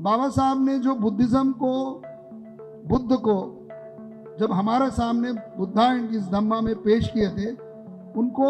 बाबा साहब ने जो बुद्धिज्म को, बुद्ध को जब हमारे सामने बुद्धा एंड इस धम्मा में पेश किए थे, उनको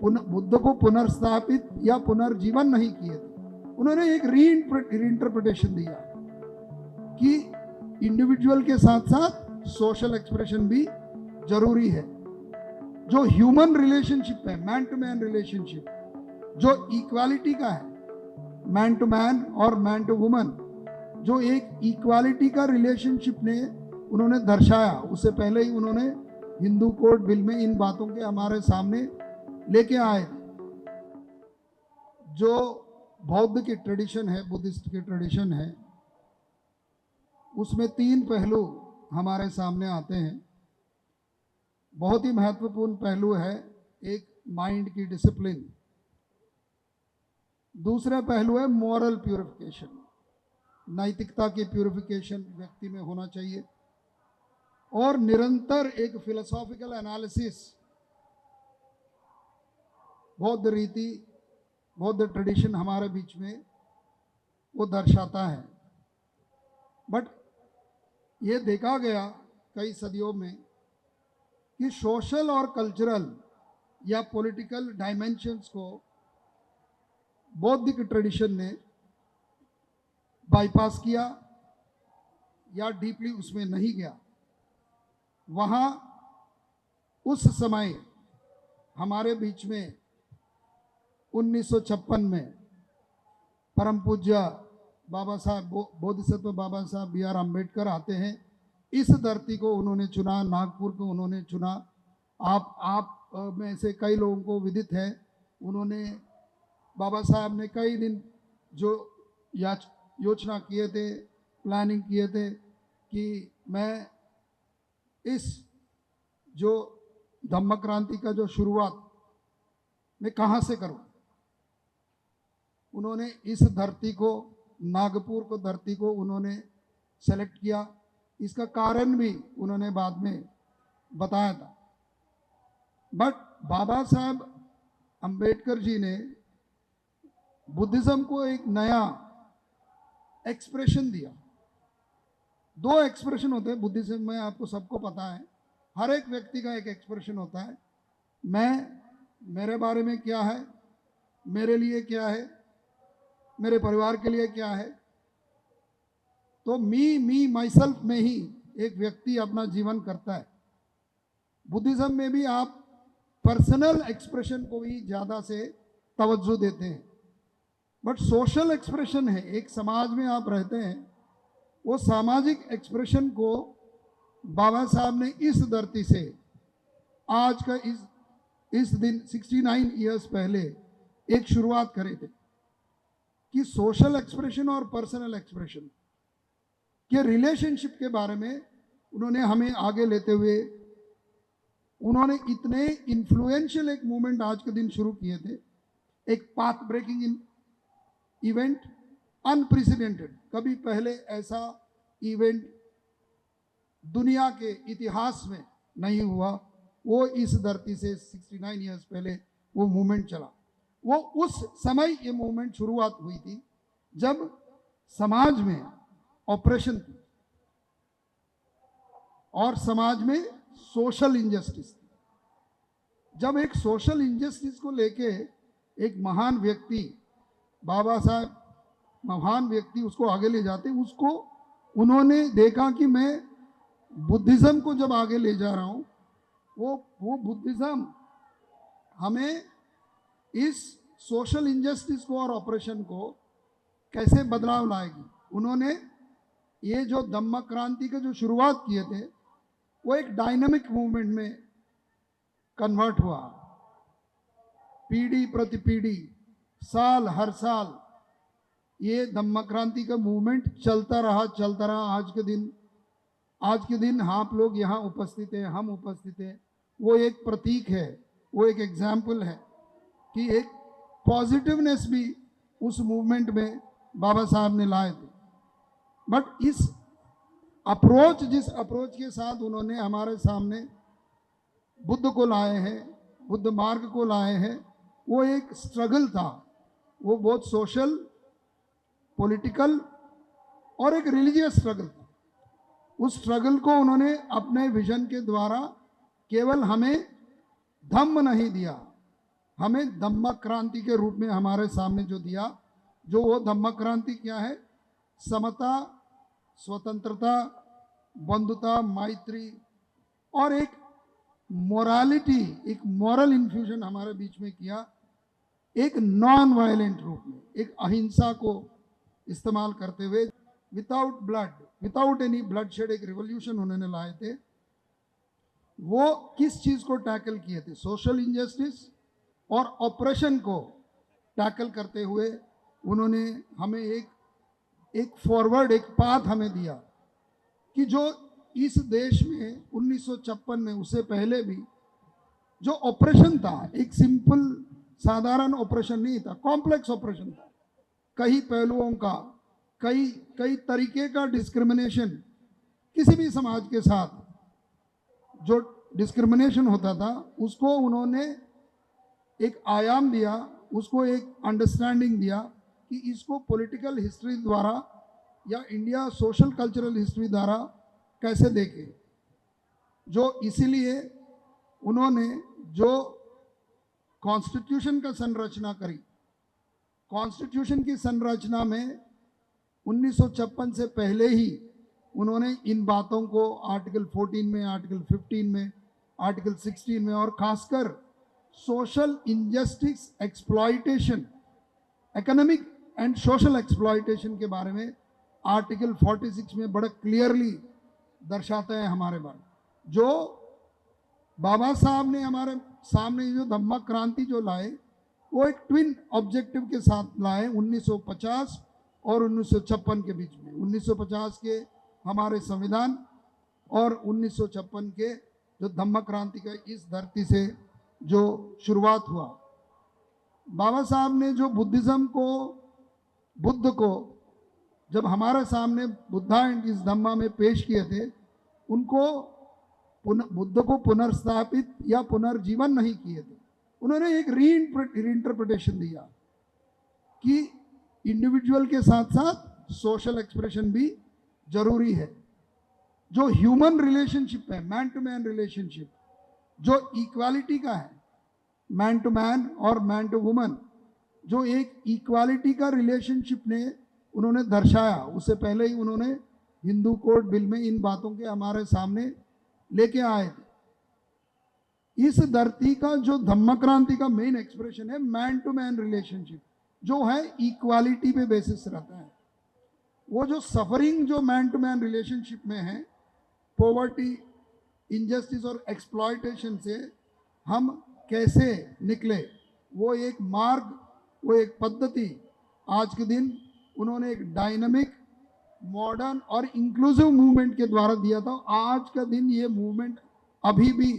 बुद्ध को पुनर्स्थापित या पुनर्जीवन नहीं किए थे। उन्होंने एक रीइंटरप्रिटेशन दिया कि इंडिविजुअल के साथ साथ सोशल एक्सप्रेशन भी जरूरी है। जो ह्यूमन रिलेशनशिप है, मैन टू मैन रिलेशनशिप, जो इक्वालिटी का है, मैन टू मैन और मैन टू वुमन, जो एक इक्वालिटी का रिलेशनशिप ने उन्होंने दर्शाया, उससे पहले ही उन्होंने हिंदू कोड बिल में इन बातों के हमारे सामने लेके आए। जो बौद्ध की ट्रेडिशन है, बुद्धिस्ट की ट्रेडिशन है, उसमें 3 पहलू हमारे सामने आते हैं। बहुत ही महत्वपूर्ण पहलू है एक माइंड की डिसिप्लिन, दूसरा पहलू है मॉरल प्यूरिफिकेशन, नैतिकता की प्यूरिफिकेशन व्यक्ति में होना चाहिए, और निरंतर एक फिलोसॉफिकल एनालिसिस बौद्ध रीति, बौद्ध ट्रेडिशन हमारे बीच में वो दर्शाता है। बट ये देखा गया कई सदियों में कि सोशल और कल्चरल या पॉलिटिकल डायमेंशंस को बौद्धिक ट्रेडिशन ने बाईपास किया या डीपली उसमें नहीं गया। वहाँ उस समय हमारे बीच में 1956 में परम पूज्य बाबा साहब बोधिसत्व बाबा साहब B.R. अम्बेडकर आते हैं। इस धरती को उन्होंने चुना, नागपुर को उन्होंने चुना। आप में से कई लोगों को विदित है, उन्होंने, बाबा साहब ने कई दिन जो योजना किए थे, प्लानिंग किए थे कि मैं इस जो धम्म क्रांति का जो शुरुआत मैं कहाँ से करूं। उन्होंने इस धरती को, नागपुर को धरती को उन्होंने सेलेक्ट किया। इसका कारण भी उन्होंने बाद में बताया था। बट बाबा साहब अम्बेडकर जी ने बुद्धिज्म को एक नया एक्सप्रेशन दिया। 2 एक्सप्रेशन होते हैं बुद्धिज्म में, आपको सबको पता है। हर एक व्यक्ति का एक एक्सप्रेशन होता है, मैं, मेरे बारे में क्या है, मेरे लिए क्या है, मेरे परिवार के लिए क्या है। तो मी माई सेल्फ में ही एक व्यक्ति अपना जीवन करता है। बुद्धिज्म में भी आप पर्सनल एक्सप्रेशन को ही ज़्यादा से तवज्जो देते हैं। बट सोशल एक्सप्रेशन है, एक समाज में आप रहते हैं, वो सामाजिक एक्सप्रेशन को बाबा साहब ने इस धरती से आज का इस दिन 69 ईयर्स पहले एक शुरुआत करे थे कि सोशल एक्सप्रेशन और पर्सनल एक्सप्रेशन के रिलेशनशिप के बारे में उन्होंने हमें आगे लेते हुए, उन्होंने इतने इन्फ्लुएंशियल एक मूवमेंट आज के दिन शुरू किए थे, एक पाथ ब्रेकिंग इवेंट, अनप्रेसिडेंटेड, कभी पहले ऐसा इवेंट दुनिया के इतिहास में नहीं हुआ। वो इस धरती से 69 ईयर्स पहले वो मूवमेंट चला। वो उस समय ये मूवमेंट शुरुआत हुई थी जब समाज में ऑपरेशन थी और समाज में सोशल इंजस्टिस थी। जब एक सोशल इंजस्टिस को लेके एक महान व्यक्ति, बाबा साहब महान व्यक्ति, उसको आगे ले जाते, उसको उन्होंने देखा कि मैं बुद्धिज्म को जब आगे ले जा रहा हूँ, वो बुद्धिज्म हमें इस सोशल इंजस्टिस को और ऑपरेशन को कैसे बदलाव लाएगी। उन्होंने ये जो धम्म क्रांति के जो शुरुआत किए थे, वो एक डायनामिक मूवमेंट में कन्वर्ट हुआ। पीढ़ी प्रति पीढ़ी, साल हर साल ये धम्म क्रांति का मूवमेंट चलता रहा। आज के दिन आप लोग यहाँ उपस्थित हैं, हम उपस्थित हैं, वो एक प्रतीक है, वो एक एग्जाम्पल है कि एक पॉजिटिवनेस भी उस मूवमेंट में बाबा साहब ने लाए थे। बट इस अप्रोच, जिस अप्रोच के साथ उन्होंने हमारे सामने बुद्ध को लाए हैं, बुद्ध मार्ग को लाए हैं, वो एक स्ट्रगल था। वो बहुत सोशल, पॉलिटिकल और एक रिलीजियस स्ट्रगल था। उस स्ट्रगल को उन्होंने अपने विजन के द्वारा केवल हमें धम्म नहीं दिया, हमें धम्मक क्रांति के रूप में हमारे सामने जो दिया, जो वो धम्मक क्रांति क्या है? समता, स्वतंत्रता, बंधुता, मैत्री और एक मोरालिटी, एक मॉरल इन्फ्यूजन हमारे बीच में किया, एक नॉन वायलेंट रूप में, एक अहिंसा को इस्तेमाल करते हुए, without blood, without any bloodshed एक रिवॉल्यूशन उन्होंने लाए थे। वो किस चीज को टैकल किए थे? सोशल इनजस्टिस और ऑपरेशन को टैकल करते हुए उन्होंने हमें एक फॉरवर्ड, एक पाथ हमें दिया कि जो इस देश में 1956 में, उससे पहले भी जो ऑपरेशन था, एक सिंपल साधारण ऑपरेशन नहीं था, कॉम्प्लेक्स ऑपरेशन था, कई पहलुओं का, कई तरीके का डिस्क्रिमिनेशन, किसी भी समाज के साथ जो डिस्क्रिमिनेशन होता था उसको उन्होंने एक आयाम दिया, उसको एक अंडरस्टैंडिंग दिया कि इसको पॉलिटिकल हिस्ट्री द्वारा या इंडिया सोशल कल्चरल हिस्ट्री द्वारा कैसे देखें। जो इसीलिए उन्होंने जो कॉन्स्टिट्यूशन का संरचना करी, कॉन्स्टिट्यूशन की संरचना में 1956 से पहले ही उन्होंने इन बातों को आर्टिकल 14 में, आर्टिकल 15 में, आर्टिकल 16 में और खासकर social injustice, exploitation, economic and social exploitation के बारे में आर्टिकल 46 में बड़ा क्लियरली दर्शाते हैं हमारे बारे में। जो बाबा साहब ने हमारे सामने जो धम्मक क्रांति जो लाए, वो एक ट्विन ऑब्जेक्टिव के साथ लाए 1950 और 1956 के बीच में। 1950 के हमारे संविधान और 1956 के जो धम्मक क्रांति का इस धरती से जो शुरुआत हुआ। बाबा साहब ने जो बुद्धिज्म को, बुद्ध को जब हमारे सामने बुद्धा एंड इस धम्मा में पेश किए थे, उनको बुद्ध को पुनर्स्थापित या पुनर्जीवन नहीं किए थे, उन्होंने एक रीइंटरप्रिटेशन दिया कि इंडिविजुअल के साथ साथ सोशल एक्सप्रेशन भी जरूरी है। जो ह्यूमन रिलेशनशिप है, मैन टू मैन रिलेशनशिप, जो इक्वालिटी का है, मैन टू मैन और मैन टू वुमन, जो एक इक्वालिटी का रिलेशनशिप ने उन्होंने दर्शाया, उससे पहले ही उन्होंने हिंदू कोड बिल में इन बातों के हमारे सामने लेके आए थे। इस धरती का जो धम्म क्रांति का मेन एक्सप्रेशन है मैन टू मैन रिलेशनशिप, जो है इक्वालिटी पे बेसिस रहता है। वो जो सफरिंग जो मैन टू मैन रिलेशनशिप में है, पॉवर्टी, इनजस्टिस और एक्सप्लॉयटेशन से हम कैसे निकले, वो एक मार्ग, वो एक पद्धति आज के दिन उन्होंने एक डायनामिक, मॉडर्न और इंक्लूसिव मूवमेंट के द्वारा दिया था। आज का दिन ये मूवमेंट अभी भी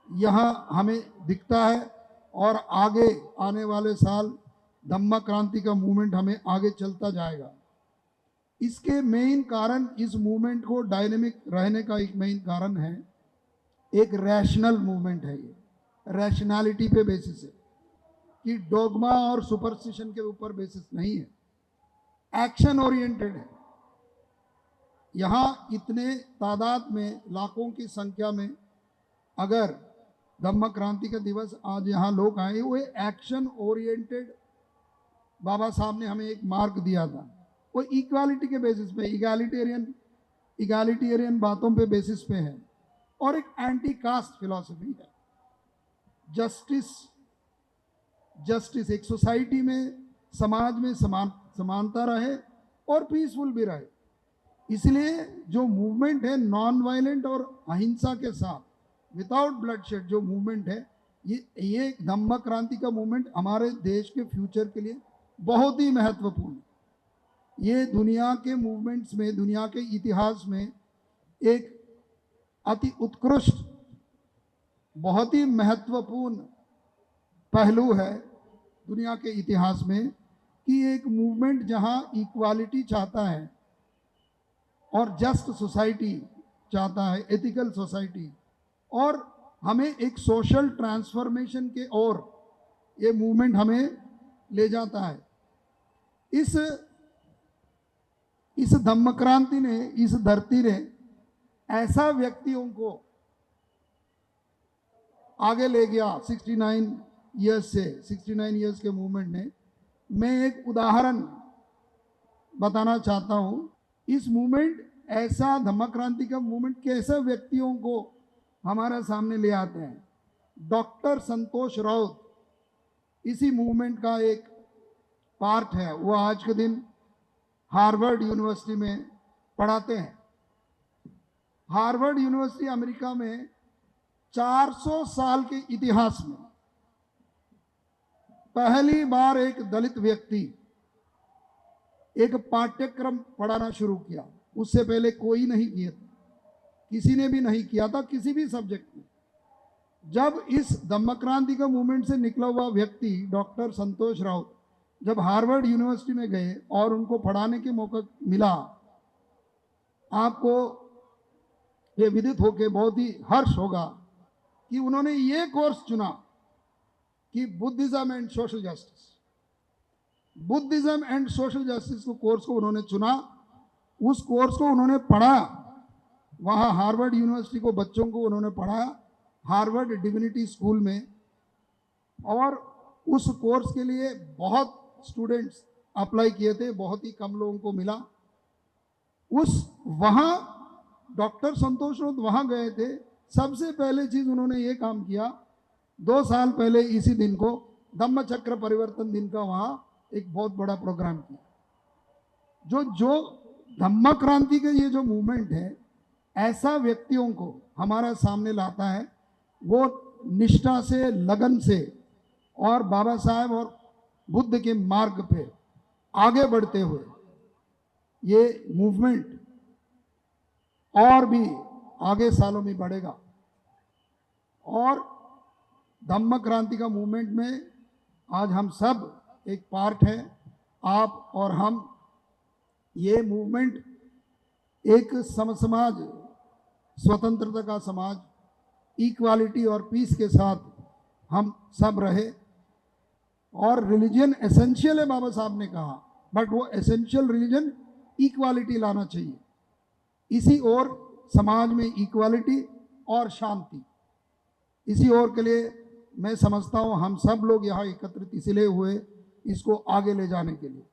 यहाँ हमें दिखता है और आगे आने वाले साल धम्म क्रांति का मूवमेंट हमें आगे चलता जाएगा। इसके मेन कारण, इस मूवमेंट को डायनेमिक रहने का एक मेन कारण है, एक रैशनल मूवमेंट है। ये रैशनैलिटी पे बेसिस है कि डोगमा और सुपरस्टिशन के ऊपर बेसिस नहीं है, एक्शन ओरिएंटेड है। यहाँ इतने तादाद में, लाखों की संख्या में अगर धम्म क्रांति का दिवस आज यहाँ लोग आए, वो एक्शन ओरिएंटेड बाबा साहब ने हमें एक मार्ग दिया था। वो इक्वालिटी के बेसिस पे, इगैलिटेरियन बातों पे बेसिस पे है और एक एंटी कास्ट फिलॉसफी है। जस्टिस एक सोसाइटी में, समाज में समानता रहे और पीसफुल भी रहे। इसलिए जो मूवमेंट है नॉन वायलेंट और अहिंसा के साथ, विदाउट ब्लडशेड जो मूवमेंट है, ये धम्म क्रांति का मूवमेंट हमारे देश के फ्यूचर के लिए बहुत ही महत्वपूर्ण है। ये दुनिया के मूवमेंट्स में, दुनिया के इतिहास में एक अति उत्कृष्ट, बहुत ही महत्वपूर्ण पहलू है दुनिया के इतिहास में कि एक मूवमेंट जहां इक्वालिटी चाहता है और जस्ट सोसाइटी चाहता है, एथिकल सोसाइटी, और हमें एक सोशल ट्रांसफॉर्मेशन के ओर ये मूवमेंट हमें ले जाता है। इस इस धम्म क्रांति ने, इस धरती ने ऐसा व्यक्तियों को आगे ले गया 69 ईयर्स से, 69 ईयर्स के मूवमेंट ने। मैं एक उदाहरण बताना चाहता हूं। इस मूवमेंट, ऐसा धम्म क्रांति का मूवमेंट कैसे व्यक्तियों को हमारे सामने ले आते हैं। डॉक्टर संतोष राउत इसी मूवमेंट का एक पार्ट है। वो आज के दिन हार्वर्ड यूनिवर्सिटी में पढ़ाते हैं। हार्वर्ड यूनिवर्सिटी अमेरिका में 400 साल के इतिहास में पहली बार एक दलित व्यक्ति एक पाठ्यक्रम पढ़ाना शुरू किया। उससे पहले कोई नहीं किया था, किसी ने भी नहीं किया था किसी भी सब्जेक्ट में। जब इस धम्म क्रांति का मूवमेंट से निकला हुआ व्यक्ति डॉक्टर संतोष राउत जब हार्वर्ड यूनिवर्सिटी में गए और उनको पढ़ाने के मौका मिला, आपको ये विदित होकर बहुत ही हर्ष होगा कि उन्होंने ये कोर्स चुना कि Buddhism and social justice. Buddhism and social justice को कोर्स को उन्होंने चुना। उस कोर्स को उन्होंने पढ़ा। वहाँ हार्वर्ड यूनिवर्सिटी को बच्चों को उन्होंने पढ़ाया, हार्वर्ड डिविनिटी स्कूल में। और उस कोर्स के लिए बहुत स्टूडेंट्स अप्लाई किए थे, बहुत ही कम लोगों को मिला। वहाँ डॉक्टर संतोष राउत वहाँ गए थे। सबसे पहले चीज़ उन्होंने ये काम किया, 2 साल पहले इसी दिन को धम्म चक्र परिवर्तन दिन का वहाँ एक बहुत बड़ा प्रोग्राम किया। जो धम्म क्रांति का ये जो मूवमेंट है, ऐसा व्यक्तियों को हमारा सामने लाता है। वो निष्ठा से, लगन से और बाबा साहेब और बुद्ध के मार्ग पे आगे बढ़ते हुए ये मूवमेंट और भी आगे सालों में बढ़ेगा। और धम्म क्रांति का मूवमेंट में आज हम सब एक पार्ट है, आप और हम। ये मूवमेंट एक समसमाज, स्वतंत्रता का समाज, इक्वालिटी और पीस के साथ हम सब रहे। और रिलीजन एसेंशियल है, बाबा साहब ने कहा, बट वो एसेंशियल रिलीजन इक्वालिटी लाना चाहिए। इसी ओर समाज में इक्वालिटी और शांति, इसी ओर के लिए मैं समझता हूँ हम सब लोग यहाँ एकत्रित इसलिए हुए, इसको आगे ले जाने के लिए।